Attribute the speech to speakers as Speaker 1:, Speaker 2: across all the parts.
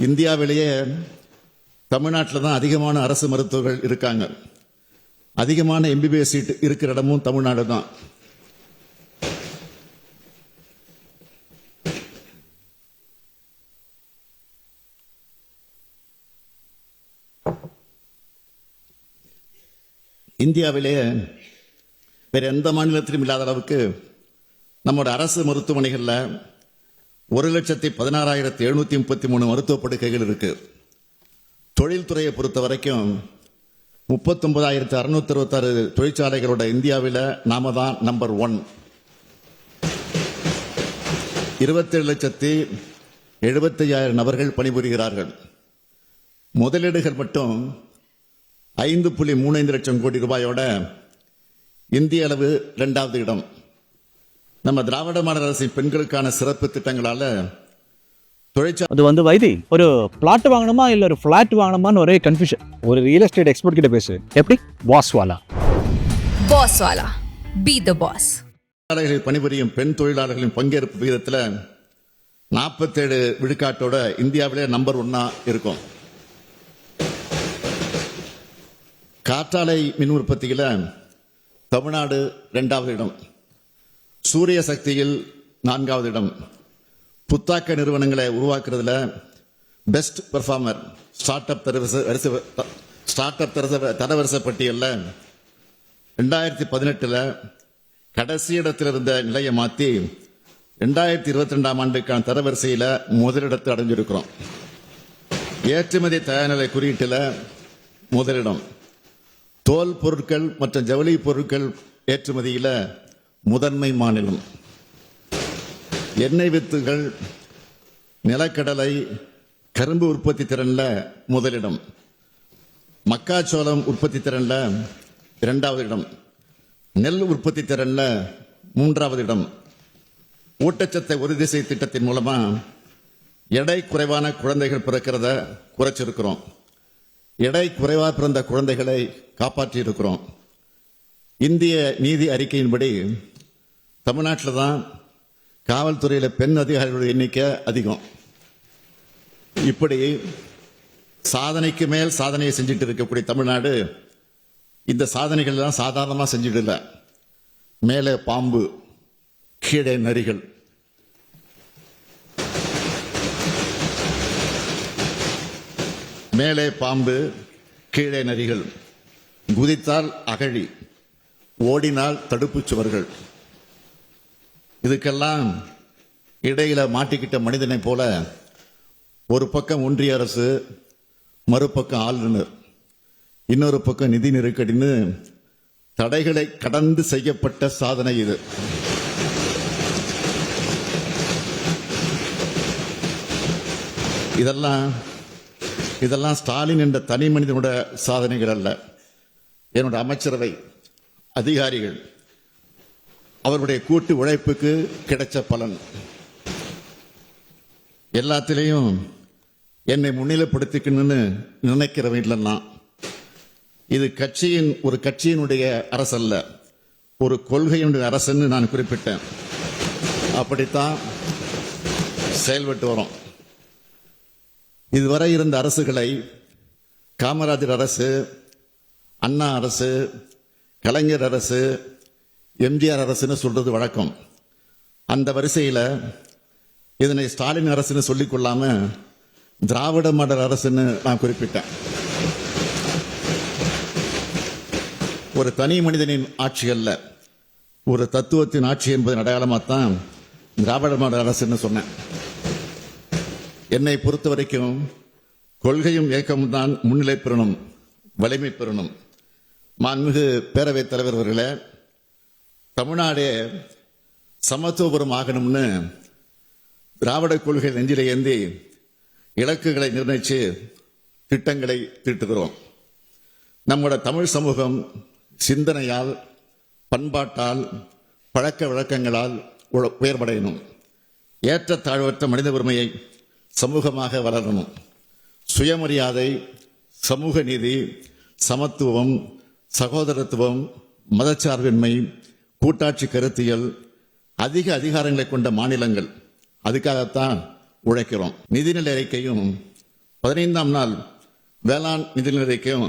Speaker 1: இந்தியாவிலேயே தமிழ்நாட்டில் தான் அதிகமான அரசு மருத்துவர்கள் இருக்காங்க. அதிகமான எம்பிபிஎஸ் சீட் இருக்கிற இடமும் தமிழ்நாடு தான். இந்தியாவிலேயே வேற எந்த மாநிலத்திலும் இல்லாத அளவுக்கு நம்முடைய அரசு மருத்துவமனைகளில் 1,16,733 மருத்துவ படுக்கைகள் இருக்கு. தொழில்துறையை பொறுத்த வரைக்கும் 39,666 தொழிற்சாலைகளோட இந்தியாவில் நாம தான் நம்பர் 1. 27,75,000 நபர்கள் பணிபுரிகிறார்கள். முதலீடுகள் மட்டும் 5.35 லட்சம் கோடி ரூபாயோட இந்திய அளவு 2வது இடம். நம்ம திராவிட மாடல் அரசின் பெண்களுக்கான சிறப்பு திட்டங்களால
Speaker 2: அது வைத்தி ஒரு பிளாட் வாங்கணுமா இல்ல ஒரு பிளாட் வாங்கணுமான்னு ஒரே கன்ஃபியூஷன். ஒரு ரியல் எஸ்டேட் எக்ஸ்பர்ட் கிட்ட பேசு. எப்படி? பாஸ்வாலா
Speaker 3: பி தி பாஸ்.
Speaker 1: தொழிலாளர்களில் பணிபுரியும் பெண் தொழிலாளர்களின் பங்கேற்பு விகிதத்தில் 47 விழுக்காட்டோட இந்தியாவிலே நம்பர் 1 இருக்கும். காற்றாலை மின் உற்பத்தியில் தமிழ்நாடு 2வது இடம். சூரிய சக்தியில் 4வது இடம். புத்தாக்க நிறுவனங்களை உருவாக்குறதுல பெஸ்ட் பெர்ஃபார்மர் ஸ்டார்ட் அப் தரவரிசை பட்டியலில் 2018 கடைசி இடத்தில் இருந்த நிலையை மாற்றி 2022 ஆண்டுக்கான தரவரிசையில் முதலிடத்தை அடைஞ்சிருக்கிறோம். ஏற்றுமதி தயார்நிலை குறியீட்டில் முதலிடம். தோல் பொருட்கள் மற்றும் ஜவுளி பொருட்கள் ஏற்றுமதியில் முதன்மை மாநிலம். எண்ணெய் வித்துகள், நிலக்கடலை, கரும்பு உற்பத்தி திறன்ல முதலிடம். மக்காச்சோளம் உற்பத்தி திறன்ல 2வது இடம். நெல் உற்பத்தி திறன்ல 3வது இடம். ஊட்டச்சத்தை உறுதி செய் திட்டத்தின் மூலமா எடை குறைவான குழந்தைகள் பிறக்கிறத குறைச்சிருக்கிறோம். எடை குறைவாக பிறந்த குழந்தைகளை காப்பாற்றி இருக்கிறோம். இந்திய நீதி அறிக்கையின்படி தமிழ்நாட்டில் தான் காவல்துறையில் பெண் அதிகாரிகளுடைய எண்ணிக்கை அதிகம். இப்படி சாதனைக்கு மேல் சாதனையை செஞ்சுட்டு இருக்கக்கூடிய தமிழ்நாடு இந்த சாதனைகள் எல்லாம் சாதாரணமாக செஞ்சுட்டு இல்லை. மேலே பாம்பு, கீழே நரிகள். மேலே பாம்பு, கீழே நரிகள். குதித்தால் அகழி, ஓடினால் தடுப்புச் சுவர்கள். இதுக்கெல்லாம் இடையில மாட்டிக்கிட்ட மனிதனை போல ஒரு பக்கம் ஒன்றிய அரசு, மறுபக்கம் ஆளுநர், இன்னொரு பக்கம் நிதி நெருக்கடின்னு தடைகளை கடந்து செய்யப்பட்ட சாதனை இது. இதெல்லாம் ஸ்டாலின் என்ற தனி மனிதனோட சாதனைகள் அல்ல. என்னோட அமைச்சரவை அதிகாரிகள் அவருடைய கூட்டு உழைப்புக்கு கிடைச்ச பலன். எல்லாத்திலையும் என்னை முன்னிலைப்படுத்திக்கணும்னு நினைக்கிறவன் இல்லைன்னா இது ஒரு கட்சியினுடைய அரசல்ல, ஒரு கொள்கையினுடைய அரசுன்னு நான் குறிப்பிட்டேன். அப்படித்தான் செயல்பட்டு வரோம். இதுவரை இருந்த அரசுகளை காமராஜர் அரசு, அண்ணா அரசு, கலைஞர் அரசு, எம்ஜிஆர் அரசுன்னு சொல்றது வழக்கம். அந்த வரிசையில் இதனை ஸ்டாலின் அரசுன்னு சொல்லிக்கொள்ளாம திராவிட மாடல் அரசுன்னு நான் குறிப்பிட்டேன். ஒரு தனி மனிதனின் ஆட்சி அல்ல, ஒரு தத்துவத்தின் ஆட்சி என்பதன் அடையாளமாகத்தான் திராவிட மாடல் அரசுன்னு சொன்னேன். என்னை பொறுத்த வரைக்கும் கொள்கையும் இயக்கமும் தான் முன்னிலை பெறணும், வலிமை பெறணும். மாண்புமிகு பேரவைத் தலைவர் அவர்களே, தமிழ்நாடே சமத்துவபுரம் ஆகணும்னு திராவிட கொள்கை நெஞ்சிலே ஏந்தி இலக்குகளை நிர்ணயித்து திட்டங்களை தீட்டுகிறோம். நம்முடைய தமிழ் சமூகம் சிந்தனையால், பண்பாட்டால், பழக்க வழக்கங்களால் உயர்வடையணும். ஏற்றத்தாழ்வற்ற மனித உரிமையை சமூகமாக வளரணும். சுயமரியாதை, சமூக நீதி, சமத்துவம், சகோதரத்துவம், மதச்சார்பின்மை, கூட்டாட்சி கருத்தியல், அதிக அதிகாரங்களை கொண்ட மாநிலங்கள், அதுக்காகத்தான் உழைக்கிறோம். நிதிநிலை அறிக்கையும் 15ஆம் நாள் வேளாண் நிதிநிலைக்கும்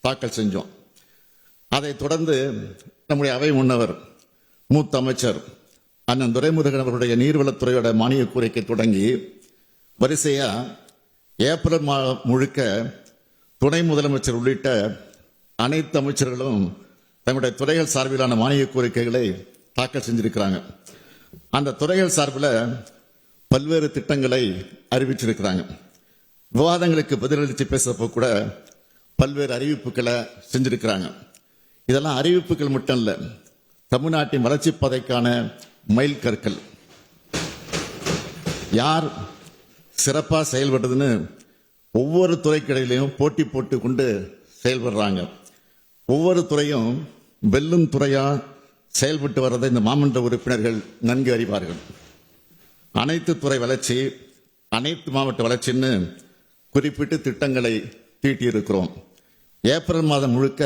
Speaker 1: தாக்கல் செஞ்சோம். அதைத் தொடர்ந்து நம்முடைய அவை முன்னவர் மூத்த அமைச்சர் அண்ணன் துரைமுருகன் அவருடைய நீர்வளத்துறையோட மானிய கோரிக்கை தொடங்கி வரிசையா ஏப்ரல் மாதம் முழுக்க துணை முதலமைச்சர் உள்ளிட்ட அனைத்து அமைச்சர்களும் தங்களுடைய துறைகள் சார்பிலான மானிய கோரிக்கைகளை தாக்கல் செஞ்சிருக்கிறாங்க. அந்த துறைகள் சார்பில் பல்வேறு திட்டங்களை அறிவிச்சிருக்கிறாங்க. விவாதங்களுக்கு பதிலளித்து பேசப்போ கூட பல்வேறு அறிவிப்புகளை செஞ்சிருக்கிறாங்க. இதெல்லாம் அறிவிப்புகள் மட்டும் இல்லை, தமிழ்நாட்டின் வளர்ச்சி பாதைக்கான மைல் கற்கள். யார் சிறப்பாக செயல்படுறதுன்னு ஒவ்வொரு துறைக்கிடையிலையும் போட்டி போட்டு கொண்டு செயல்படுறாங்க. ஒவ்வொரு துறையும் வெல்லும் துறையா செயல்பட்டு வர்றதை இந்த மாமன்ற உறுப்பினர்கள் நன்கு அறிவார்கள். அனைத்து துறை வளர்ச்சி, அனைத்து மாவட்ட வளர்ச்சின்னு குறிப்பிட்டு திட்டங்களை தீட்டியிருக்கிறோம். ஏப்ரல் மாதம் முழுக்க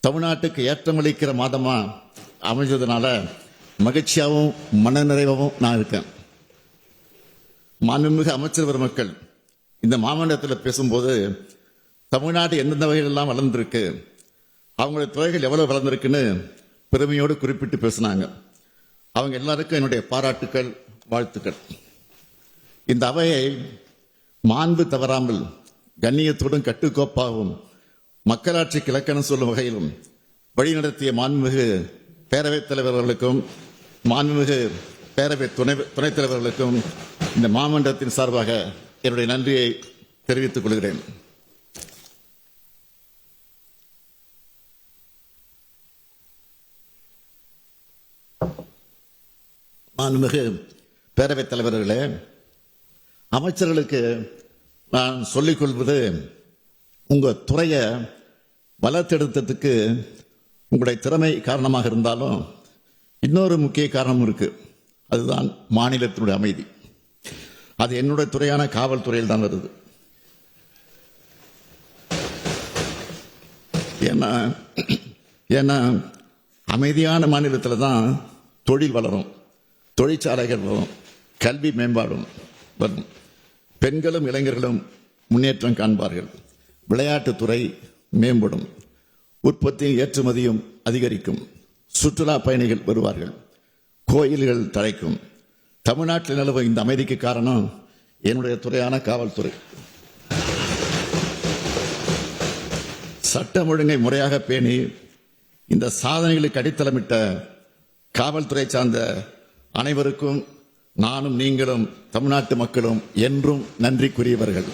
Speaker 1: தமிழ்நாட்டுக்கு ஏற்றமளிக்கிற மாதமா அமைஞ்சதுனால மகிழ்ச்சியாகவும் மனநிறைவாகவும் நான் இருக்கேன். மாண்புமிகு அமைச்சர் பெருமக்கள் இந்த மாமன்றத்தில் பேசும்போது தமிழ்நாடு எந்தெந்த வகையிலெல்லாம் வளர்ந்திருக்கு, அவங்களுடைய துறைகள் எவ்வளவு வளர்ந்திருக்குன்னு பெருமையோடு குறிப்பிட்டு பேசினாங்க. அவங்க எல்லாருக்கும் என்னுடைய பாராட்டுக்கள், வாழ்த்துக்கள். இந்த அவையை மாண்பு தவறாமல் கண்ணியத்தோடும் கட்டுக்கோப்பாகவும் மக்களாட்சிக்கு இலக்கணம் சொல்லும் வகையிலும் வழிநடத்திய மாண்புமிகு பேரவைத் தலைவர்களுக்கும் மாண்புமிகு பேரவை துணைத் தலைவர்களுக்கும் இந்த மாமன்றத்தின் சார்பாக என்னுடைய நன்றியை தெரிவித்துக் கொள்கிறேன். மாண்புமிகு பேரவைத் தலைவர்களே, அமைச்சர்களுக்கு நான் சொல்லிக் கொள்வது, உங்க துறையை வளர்த்தெடுத்ததுக்கு உங்களுடைய திறமை காரணமாக இருந்தாலும் இன்னொரு முக்கிய காரணம் இருக்கு. அதுதான் மாநிலத்தினுடைய அமைதி. அது என்னுடைய துறையான காவல்துறையில் தான் வருது. ஏன்னா அமைதியான மாநிலத்தில் தான் தொழில் வளரும், தொழிற்சாலைகள் வரும், கல்வி மேம்பாடும் வரும், பெண்களும் இளைஞர்களும் முன்னேற்றம் காண்பார்கள், விளையாட்டுத்துறை மேம்படும், உற்பத்தியும் ஏற்றுமதியும் அதிகரிக்கும், சுற்றுலா பயணிகள் வருவார்கள், கோயில்கள் தழைக்கும். தமிழ்நாட்டில் நிலவும் இந்த அமைதிக்கு காரணம் என்னுடைய துறையான காவல்துறை. சட்டம் ஒழுங்கை முறையாக பேணி இந்த சாதனைகளுக்கு அடித்தளமிட்ட காவல்துறை சார்ந்த அனைவருக்கும் நானும் நீங்களும் தமிழ்நாட்டு மக்களும் என்றும் நன்றிக்குரியவர்கள்.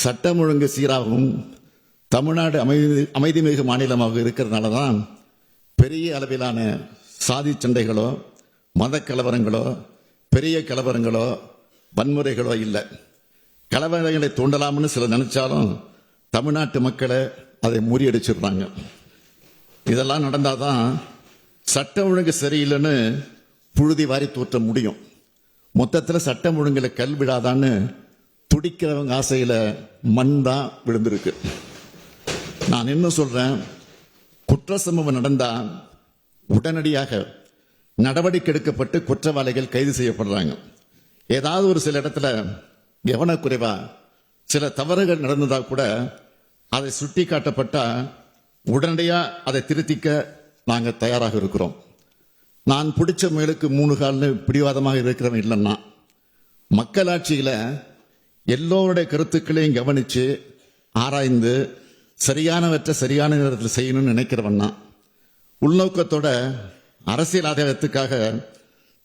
Speaker 1: சட்டம் ஒழுங்கு சீராகவும் தமிழ்நாடு அமைதிமிகு மாநிலமாக இருக்கிறதுனால தான் பெரிய அளவிலான சாதி சண்டைகளோ, மத கலவரங்களோ, பெரிய கலவரங்களோ, வன்முறைகளோ இல்லை. கலவரங்களை தூண்டலாம்னு சிலர் நினைச்சாலும் தமிழ்நாட்டு மக்களை அதை முறியடிச்சிடுறாங்க. இதெல்லாம் நடந்தாதான் சட்டம் ஒழுங்கு சரியில்லைன்னு புழுதி வாரி தூற்ற முடியும். மொத்தத்தில் சட்டம் ஒழுங்குல கல் விழாதான்னு துடிக்கிறவங்க ஆசையில மண் தான் விழுந்திருக்கு. நான் இன்னும் சொல்றேன், குற்ற சம்பவம் நடந்தா உடனடியாக நடவடிக்கை எடுக்கப்பட்டு குற்றவாளிகள் கைது செய்யப்படுறாங்க. ஏதாவது ஒரு சில இடத்துல கவனக்குறைவா சில தவறுகள் நடந்ததா கூட அதை சுட்டி காட்டப்பட்டா உடனடியா அதை திருத்திக்க நாங்க தயாராக இருக்கிறோம். நான் பிடிச்ச முயலுக்கு 3 கால்னு பிடிவாதமாக இருக்கிறவன் இல்லைன்னா, மக்களாட்சியில எல்லோருடைய கருத்துக்களையும் கவனிச்சு ஆராய்ந்து சரியானவற்றை சரியான நேரத்தில் செய்யணும்னு நினைக்கிறவன்னா, உள்நோக்கத்தோட அரசியல் ஆதாயத்துக்காக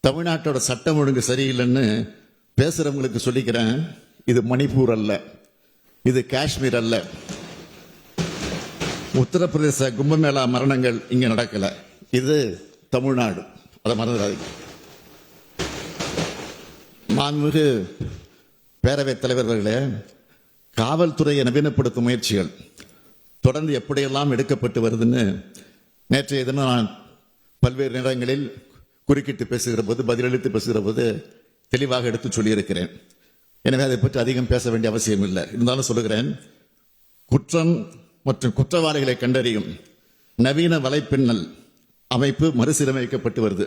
Speaker 1: தமிழ்நாட்டோட சட்டம் ஒழுங்கு சரியில்லைன்னு பேசுறவங்களுக்கு சொல்லிக்கிறேன், இது மணிப்பூர் அல்ல, இது காஷ்மீர் அல்ல, உத்தரப்பிரதேச கும்பமேளா மரணங்கள் இங்க நடக்கல, இது தமிழ்நாடு. அதை மறந்துடாதீங்க. மாண்புமிகு பேரவைத் தலைவர்களே, காவல்துறையை நவீனப்படுத்தும் முயற்சிகள் தொடர்ந்து எப்படியெல்லாம் எடுக்கப்பட்டு வருதுன்னு நேற்றைய தினம் நான் பல்வேறு நேரங்களில் குறுக்கிட்டு பேசுகிற போது, பதிலளித்து பேசுகிற போது தெளிவாக எடுத்து சொல்லியிருக்கிறேன். எனவே அதை பற்றி அதிகம் பேச வேண்டிய அவசியம் இல்லை. இருந்தாலும் சொல்லுகிறேன், குற்றம் மற்றும் குற்றவாளிகளை கண்டறியும் நவீன வலைப்பின்னல் அமைப்பு மறுசீரமைக்கப்பட்டு வருது.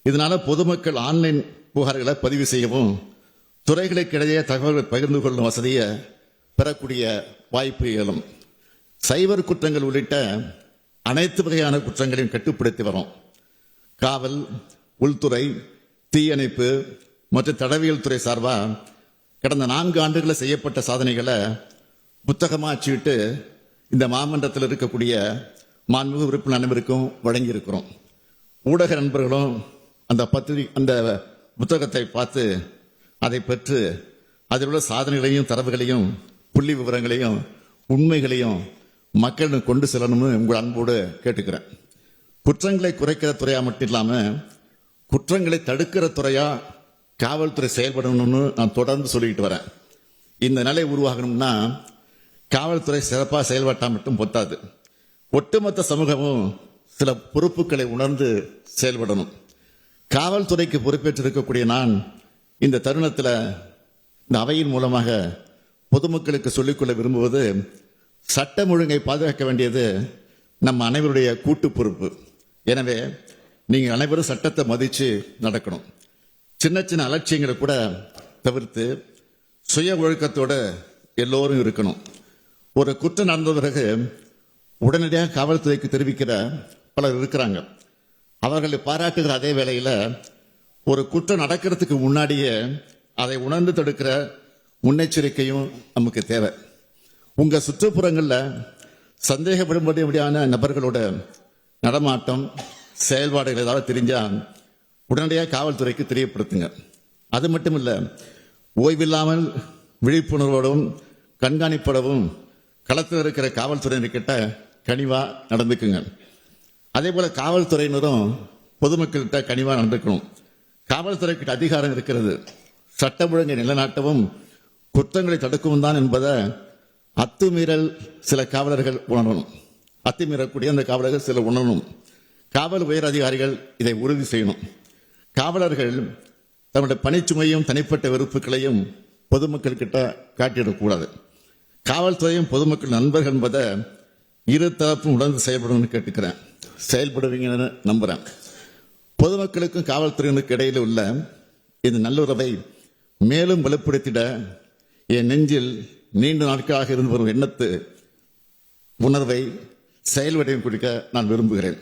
Speaker 1: இதனால பொதுமக்கள் ஆன்லைன் புகார்களை பதிவு செய்யவும், துறைகளுக்கிடையே தகவல்களை பகிர்ந்து கொள்ளும் வசதியை பெறக்கூடிய வாய்ப்பு இயலும். சைபர் குற்றங்கள் உள்ளிட்ட அனைத்து வகையான குற்றங்களையும் கட்டுப்படுத்தி வரும். காவல், உள்துறை, தீயணைப்பு மற்றும் தடவியல் துறை சார்பாக கடந்த 4 ஆண்டுகளில் செய்யப்பட்ட சாதனைகளை புத்தகமாக அச்சிட்டு இந்த மாமன்றத்தில் இருக்கக்கூடிய மாண்புமிகு உறுப்பினர் அனைவருக்கும் வழங்கியிருக்கிறோம். ஊடக நண்பர்களும் அந்த புத்தகத்தை பார்த்து அதை பெற்று அதில் உள்ள சாதனைகளையும் தரவுகளையும் புள்ளி விவரங்களையும் உண்மைகளையும் மக்களுக்கு கொண்டு செல்லணும்னு உங்கள் அன்போடு கேட்டுக்கிறேன். குற்றங்களை குறைக்கிற துறையா மட்டும் இல்லாமல் குற்றங்களை தடுக்கிற துறையா காவல்துறை செயல்படணும்னு நான் தொடர்ந்து சொல்லிட்டு வரேன். இந்த நிலை உருவாகணும்னா காவல்துறை சிறப்பாக செயல்பட்டால் மட்டும் பொத்தாது. ஒட்டுமொத்த சமூகமும் சில பொறுப்புகளை உணர்ந்து செயல்படணும். காவல்துறைக்கு பொறுப்பேற்றிருக்கக்கூடிய நான் இந்த தருணத்தில் இந்த அவையின் மூலமாக பொதுமக்களுக்கு சொல்லிக்கொள்ள விரும்புவது, சட்டம் ஒழுங்கை பாதுகாக்க வேண்டியது நம்ம அனைவருடைய கூட்டு பொறுப்பு. எனவே நீங்கள் அனைவரும் சட்டத்தை மதித்து நடக்கணும். சின்ன சின்ன அலட்சியங்களை கூட தவிர்த்து சுய ஒழுக்கத்தோடு எல்லோரும் இருக்கணும். ஒரு குற்றம் நடந்த பிறகு உடனடியாக காவல்துறைக்கு தெரிவிக்கிற பலர் இருக்கிறாங்க. அவர்களை பாராட்டுகிற அதே வேளையில் ஒரு குற்றம் நடக்கிறதுக்கு முன்னாடியே அதை உணர்ந்து தடுக்கிற முன்னெச்சரிக்கையும் நமக்கு தேவை. உங்கள் சுற்றுப்புறங்களில் சந்தேகப்படும்படியான நபர்களோட நடமாட்டம், செயல்பாடுகள் ஏதாவது தெரிஞ்சால் உடனடியாக காவல்துறைக்கு தெரியப்படுத்துங்க. அது மட்டும் இல்லை, ஓய்வில்லாமல் விழிப்புணர்வோடும் கண்காணிப்படவும் களத்தில் இருக்கிற காவல்துறையினர்கிட்ட கனிவாக நடந்துக்குங்க. அதே போல காவல்துறையினரும் பொதுமக்கள்கிட்ட கனிவாக நடந்துக்கணும். காவல்துறைக்கிட்ட அதிகாரம் இருக்கிறது. சட்டம் ஒழுங்கை நிலைநாட்டவும் குற்றங்களை தடுக்கவும் தான் என்பதை அத்துமீறல் சில காவலர்கள் உணரணும். அத்துமீறக்கூடிய அந்த காவலர்கள் சில உணரணும். காவல் உயர் அதிகாரிகள் இதை உறுதி செய்யணும். காவலர்கள் தன்னுடைய பணிச்சுமையும் தனிப்பட்ட வெறுப்புகளையும் பொதுமக்கள் கிட்ட காட்டிடக்கூடாது. காவல்துறையும் பொதுமக்கள் நண்பர்கள் என்பதை இரு தரப்பும் உணர்ந்து செயல்படணும்னு கேட்டுக்கிறேன். செயல்படுவீங்கன்னு நம்புறேன். பொதுமக்களுக்கும் காவல்துறையினருக்கு இடையில் உள்ள இந்த நல்லுறவை மேலும் வலுப்படுத்திட என் நெஞ்சில் நீண்ட நாட்களாக இருந்து வரும் எண்ணத்து உணர்வை செயல்வடிவம் கொடுக்க நான் விரும்புகிறேன்.